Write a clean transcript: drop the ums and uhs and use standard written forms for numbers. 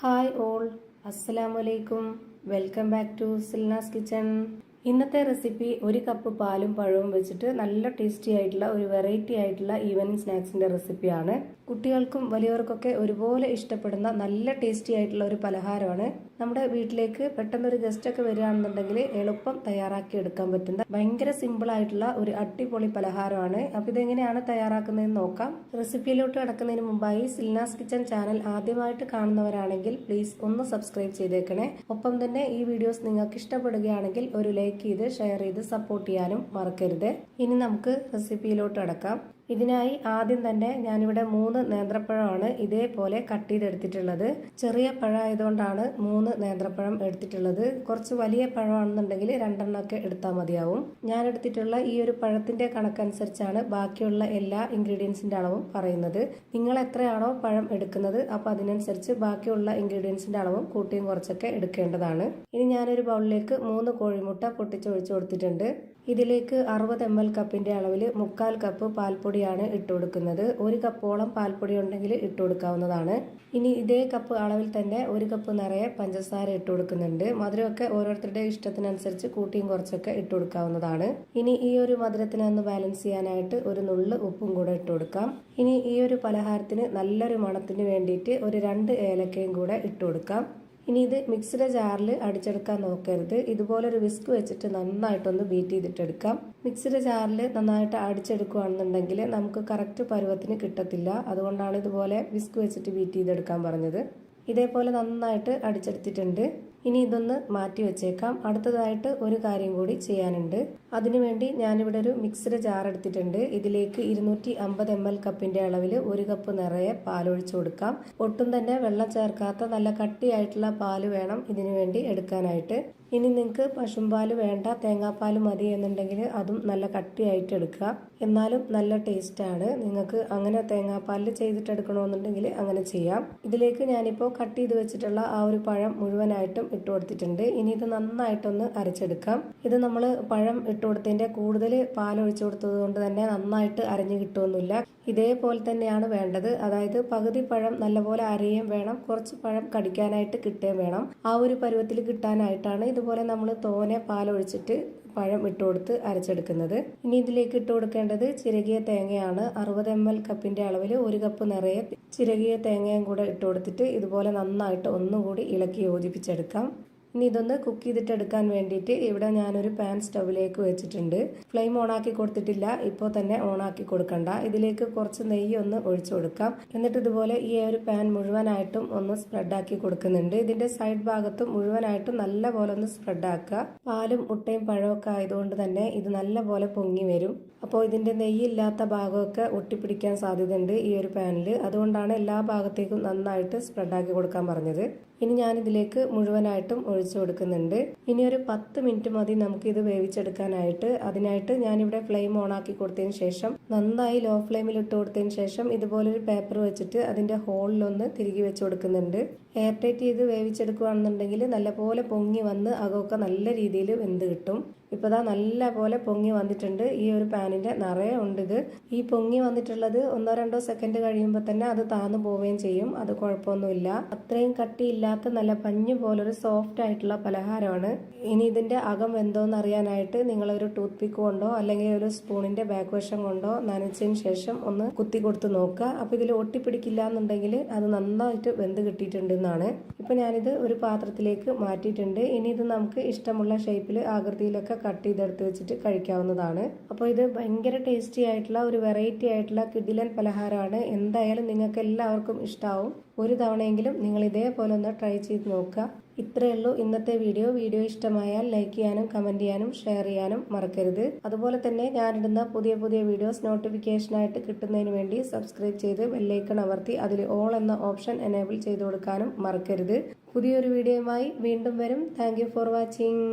Hi all, അസ്സലാമലൈക്കും. Welcome back to Silnas kitchen. ഇന്നത്തെ recipe ഒരു കപ്പ് പാലും പഴവും വെച്ചിട്ട് നല്ല ടേസ്റ്റി ആയിട്ടുള്ള ഒരു വെറൈറ്റി ആയിട്ടുള്ള ഈവനിങ് സ്നാക്സിന്റെ റെസിപ്പിയാണ്. കുട്ടികൾക്കും വലിയവർക്കൊക്കെ ഒരുപോലെ ഇഷ്ടപ്പെടുന്ന നല്ല ടേസ്റ്റി ആയിട്ടുള്ള ഒരു പലഹാരമാണ്. നമ്മുടെ വീട്ടിലേക്ക് പെട്ടെന്നൊരു ഗസ്റ്റ് ഒക്കെ വരികയാണെന്നുണ്ടെങ്കിൽ എളുപ്പം തയ്യാറാക്കി എടുക്കാൻ പറ്റുന്ന ഭയങ്കര സിമ്പിൾ ആയിട്ടുള്ള ഒരു അടിപൊളി പലഹാരമാണ്. അപ്പൊ ഇതെങ്ങനെയാണ് തയ്യാറാക്കുന്നതെന്ന് നോക്കാം. റെസിപ്പിയിലോട്ട് കടക്കുന്നതിന് മുമ്പായി സിൽനാസ് കിച്ചൺ ചാനൽ ആദ്യമായിട്ട് കാണുന്നവരാണെങ്കിൽ പ്ലീസ് ഒന്ന് സബ്സ്ക്രൈബ് ചെയ്തേക്കണേ. ഒപ്പം തന്നെ ഈ വീഡിയോസ് നിങ്ങൾക്ക് ഇഷ്ടപ്പെടുകയാണെങ്കിൽ ഒരു ലൈക്ക് ചെയ്ത് ഷെയർ ചെയ്ത് സപ്പോർട്ട് ചെയ്യാനും മറക്കരുത്. ഇനി നമുക്ക് റെസിപ്പിയിലോട്ട് കടക്കാം. ഇതിനായി ആദ്യം തന്നെ ഞാനിവിടെ 3 നേന്ത്രപ്പഴമാണ് ഇതേപോലെ കട്ട് ചെയ്തെടുത്തിട്ടുള്ളത്. ചെറിയ പഴമായതുകൊണ്ടാണ് 3 നേന്ത്രപ്പഴം എടുത്തിട്ടുള്ളത്. കുറച്ച് വലിയ പഴമാണെന്നുണ്ടെങ്കിൽ 2 എണ്ണമൊക്കെ എടുത്താൽ മതിയാവും. ഞാൻ എടുത്തിട്ടുള്ള ഈ ഒരു പഴത്തിന്റെ കണക്കനുസരിച്ചാണ് ബാക്കിയുള്ള എല്ലാ ഇൻഗ്രീഡിയൻസിന്റെ അളവും പറയുന്നത്. നിങ്ങൾ എത്രയാണോ പഴം എടുക്കുന്നത് അപ്പൊ അതിനനുസരിച്ച് ബാക്കിയുള്ള ഇൻഗ്രീഡിയൻസിന്റെ അളവും കൂട്ടിയും കുറച്ചൊക്കെ എടുക്കേണ്ടതാണ്. ഇനി ഞാനൊരു ബൗളിലേക്ക് 3 കോഴിമുട്ട പൊട്ടിച്ചൊഴിച്ചു കൊടുത്തിട്ടുണ്ട്. ഇതിലേക്ക് 60 ml കപ്പിന്റെ അളവിൽ 1/4 കപ്പ് പാൽപ്പൊടിയാണ് ഇട്ട് കൊടുക്കുന്നത്. 1 കപ്പോളം പാൽപ്പൊടി ഉണ്ടെങ്കിൽ ഇട്ട് കൊടുക്കാവുന്നതാണ്. ഇനി ഇതേ കപ്പ് അളവിൽ തന്നെ 1 കപ്പ് നിറയെ പഞ്ചസാര ഇട്ട് കൊടുക്കുന്നുണ്ട്. മധുരമൊക്കെ ഓരോരുത്തരുടെ ഇഷ്ടത്തിനനുസരിച്ച് കൂട്ടിയും കുറച്ചൊക്കെ ഇട്ട് കൊടുക്കാവുന്നതാണ്. ഇനി ഈ ഒരു മധുരത്തിനെ ഒന്ന് ബാലൻസ് ചെയ്യാനായിട്ട് ഒരു നുള്ള് ഉപ്പും കൂടെ ഇട്ട് കൊടുക്കാം. ഇനി ഈ ഒരു പലഹാരത്തിന് നല്ലൊരു മണത്തിന് വേണ്ടിയിട്ട് ഒരു 2 ഏലക്കയും കൂടെ ഇട്ട് കൊടുക്കാം. ഇനി ഇത് മിക്സിയുടെ ജാറിൽ അടിച്ചെടുക്കാൻ നോക്കരുത്. ഇതുപോലൊരു വിസ്ക് വെച്ചിട്ട് നന്നായിട്ടൊന്ന് ബീറ്റ് ചെയ്തിട്ടെടുക്കാം. മിക്സിയുടെ ജാറിൽ നന്നായിട്ട് അടിച്ചെടുക്കുകയാണെന്നുണ്ടെങ്കിൽ നമുക്ക് കറക്റ്റ് പരുവത്തിന് കിട്ടത്തില്ല. അതുകൊണ്ടാണ് ഇതുപോലെ വിസ്ക് വെച്ചിട്ട് ബീറ്റ് ചെയ്തെടുക്കാൻ പറഞ്ഞത്. ഇതേപോലെ നന്നായിട്ട് അടിച്ചെടുത്തിട്ടുണ്ട്. ഇനി ഇതൊന്ന് മാറ്റി വെച്ചേക്കാം. അടുത്തതായിട്ട് ഒരു കാര്യം കൂടി ചെയ്യാനുണ്ട്. അതിനുവേണ്ടി ഞാനിവിടെ ഒരു മിക്സിയുടെ ജാർ എടുത്തിട്ടുണ്ട്. ഇതിലേക്ക് 250 ml കപ്പിന്റെ അളവിൽ 1 കപ്പ് നിറയെ പാലൊഴിച്ചു കൊടുക്കാം. ഒട്ടും തന്നെ വെള്ളം ചേർക്കാത്ത നല്ല കട്ടിയായിട്ടുള്ള പാല് വേണം ഇതിനു വേണ്ടി എടുക്കാനായിട്ട്. ഇനി നിങ്ങൾക്ക് പശുമ്പാല് വേണ്ട, തേങ്ങാപ്പാൽ മതി എന്നുണ്ടെങ്കിൽ അതും നല്ല കട്ടിയായിട്ട് എടുക്കുക. എന്നാലും നല്ല ടേസ്റ്റ് ആണ്. നിങ്ങൾക്ക് അങ്ങനെ തേങ്ങാപ്പാലിൽ ചെയ്തിട്ടെടുക്കണമെന്നുണ്ടെങ്കിൽ അങ്ങനെ ചെയ്യാം. ഇതിലേക്ക് ഞാനിപ്പോൾ കട്ട് ചെയ്ത് വെച്ചിട്ടുള്ള ആ ഒരു പഴം മുഴുവനായിട്ടും ഇട്ട് കൊടുത്തിട്ടുണ്ട്. ഇനി ഇത് നന്നായിട്ടൊന്ന് അരച്ചെടുക്കാം. ഇത് നമ്മൾ പഴം ഇട്ട് കൊടുത്തതിന്റെ കൂടുതൽ പാൽ ഒഴിച്ചു കൊടുത്തത് കൊണ്ട് തന്നെ നന്നായിട്ട് അരഞ്ഞു കിട്ടുമൊന്നുമില്ല. ഇതേപോലെ തന്നെയാണ് വേണ്ടത്. അതായത് പകുതി പഴം നല്ലപോലെ അരയും വേണം, കുറച്ച് പഴം കടിക്കാനായിട്ട് കിട്ടുകയും വേണം. ആ ഒരു പരുവത്തിൽ കിട്ടാനായിട്ടാണ് ഇതുപോലെ നമ്മൾ തോനെ പാലൊഴിച്ചിട്ട് പഴം ഇട്ട് കൊടുത്ത് അരച്ചെടുക്കുന്നത്. ഇനി ഇതിലേക്ക് ഇട്ട് കൊടുക്കേണ്ടത് ചിരകിയ തേങ്ങയാണ്. 60 ml കപ്പിന്റെ അളവിൽ 1 കപ്പ് നിറയെ ചിരകിയ തേങ്ങയും കൂടെ ഇട്ട് കൊടുത്തിട്ട് ഇതുപോലെ നന്നായിട്ട് ഒന്നുകൂടി ഇളക്കി യോജിപ്പിച്ചെടുക്കാം. ഇനി ഇതൊന്ന് കുക്ക് ചെയ്തിട്ടെടുക്കാൻ വേണ്ടിയിട്ട് ഇവിടെ ഞാനൊരു പാൻ സ്റ്റൗവിലേക്ക് വെച്ചിട്ടുണ്ട്. ഫ്ലെയിം ഓണാക്കി കൊടുത്തിട്ടില്ല, ഇപ്പോൾ തന്നെ ഓണാക്കി കൊടുക്കണ്ട. ഇതിലേക്ക് കുറച്ച് നെയ്യ് ഒന്ന് ഒഴിച്ചു കൊടുക്കാം. എന്നിട്ട് ഇതുപോലെ ഈ ഒരു പാൻ മുഴുവനായിട്ടും ഒന്ന് സ്പ്രെഡാക്കി കൊടുക്കുന്നുണ്ട്. ഇതിന്റെ സൈഡ് ഭാഗത്തും മുഴുവനായിട്ടും നല്ല പോലെ ഒന്ന് സ്പ്രെഡാക്കുക. പാലും മുട്ടയും പഴമൊക്കെ ആയതുകൊണ്ട് തന്നെ ഇത് നല്ല പോലെ പൊങ്ങി വരും. അപ്പോൾ ഇതിന്റെ നെയ്യില്ലാത്ത ഭാഗമൊക്കെ ഒട്ടിപ്പിടിക്കാൻ സാധ്യതയുണ്ട് ഈ ഒരു പാനിൽ. അതുകൊണ്ടാണ് എല്ലാ ഭാഗത്തേക്കും നന്നായിട്ട് സ്പ്രെഡാക്കി കൊടുക്കാൻ പറഞ്ഞത്. ഇനി ഞാൻ ഇതിലേക്ക് മുഴുവനായിട്ടും ഒഴിച്ചു കൊടുക്കുന്നുണ്ട്. ഇനി ഒരു 10 മിനിറ്റ് മതി നമുക്ക് ഇത് വേവിച്ചെടുക്കാനായിട്ട്. അതിനായിട്ട് ഞാനിവിടെ ഫ്ലെയിം ഓണാക്കി കൊടുത്തതിന് ശേഷം നന്നായി ലോ ഫ്ലെയിമിൽ ഇട്ട് കൊടുത്തതിന് ശേഷം ഇതുപോലൊരു പേപ്പർ വെച്ചിട്ട് അതിന്റെ ഹോളിലൊന്ന് തിരികെ വെച്ച് കൊടുക്കുന്നുണ്ട്. എയർ ടൈറ്റ് ചെയ്ത് വേവിച്ചെടുക്കുകയാണെന്നുണ്ടെങ്കിൽ നല്ലപോലെ പൊങ്ങി വന്ന് അകമൊക്കെ നല്ല രീതിയിൽ വെന്ത് കിട്ടും. ഇപ്പതാ നല്ല പോലെ പൊങ്ങി വന്നിട്ടുണ്ട്. ഈ ഒരു പാനിന്റെ നിറയെ ഉണ്ട് ഇത്. ഈ പൊങ്ങി വന്നിട്ടുള്ളത് 1-2 സെക്കൻഡ് കഴിയുമ്പോൾ തന്നെ അത് താന്നു പോവുകയും ചെയ്യും. അത് കുഴപ്പമൊന്നുമില്ല. അത്രയും കട്ടിയില്ലാത്ത നല്ല പഞ്ഞു പോലൊരു സോഫ്റ്റ് ആയിട്ടുള്ള പലഹാരമാണ്. ഇനി ഇതിന്റെ അകം വെന്തോന്ന് അറിയാനായിട്ട് നിങ്ങളൊരു ടൂത്ത് പിക്ക് കൊണ്ടോ അല്ലെങ്കിൽ ഒരു സ്പൂണിന്റെ ബാക്ക് വശം കൊണ്ടോ നനച്ചതിന് ശേഷം ഒന്ന് കുത്തി കൊടുത്ത് നോക്കുക. അപ്പൊ ഇതിൽ ഒട്ടിപ്പിടിക്കില്ല എന്നുണ്ടെങ്കിൽ അത് നന്നായിട്ട് വെന്ത് കിട്ടിയിട്ടുണ്ട് എന്നാണ്. ഇപ്പൊ ഞാനിത് ഒരു പാത്രത്തിലേക്ക് മാറ്റിയിട്ടുണ്ട്. ഇനി ഇത് നമുക്ക് ഇഷ്ടമുള്ള ഷേപ്പിൽ ആകൃതിയിലൊക്കെ കട്ട് ചെയ്തെടുത്ത് വെച്ചിട്ട് കഴിക്കാവുന്നതാണ്. അപ്പോൾ ഇത് ഭയങ്കര ടേസ്റ്റി ആയിട്ടുള്ള ഒരു വെറൈറ്റി ആയിട്ടുള്ള കിടിലൻ പലഹാരമാണ്. എന്തായാലും നിങ്ങൾക്ക് എല്ലാവർക്കും ഇഷ്ടാവും. ഒരു തവണയെങ്കിലും നിങ്ങൾ ഇതേപോലെ ഒന്ന് ട്രൈ ചെയ്ത് നോക്കുക. ഇത്രയേ ഉള്ളൂ ഇന്നത്തെ വീഡിയോ. വീഡിയോ ഇഷ്ടമായാൽ ലൈക്ക് ചെയ്യാനും കമന്റ് ചെയ്യാനും ഷെയർ ചെയ്യാനും മറക്കരുത്. അതുപോലെ തന്നെ ഞാനിടുന്ന പുതിയ വീഡിയോസ് നോട്ടിഫിക്കേഷനായിട്ട് കിട്ടുന്നതിന് വേണ്ടി സബ്സ്ക്രൈബ് ചെയ്ത് ബെല്ലൈക്കൺ അമർത്തി അതിൽ ഓൾ എന്ന ഓപ്ഷൻ എനേബിൾ ചെയ്ത് കൊടുക്കാനും മറക്കരുത്. പുതിയൊരു വീഡിയോയുമായി വീണ്ടും വരും. Thank you for watching.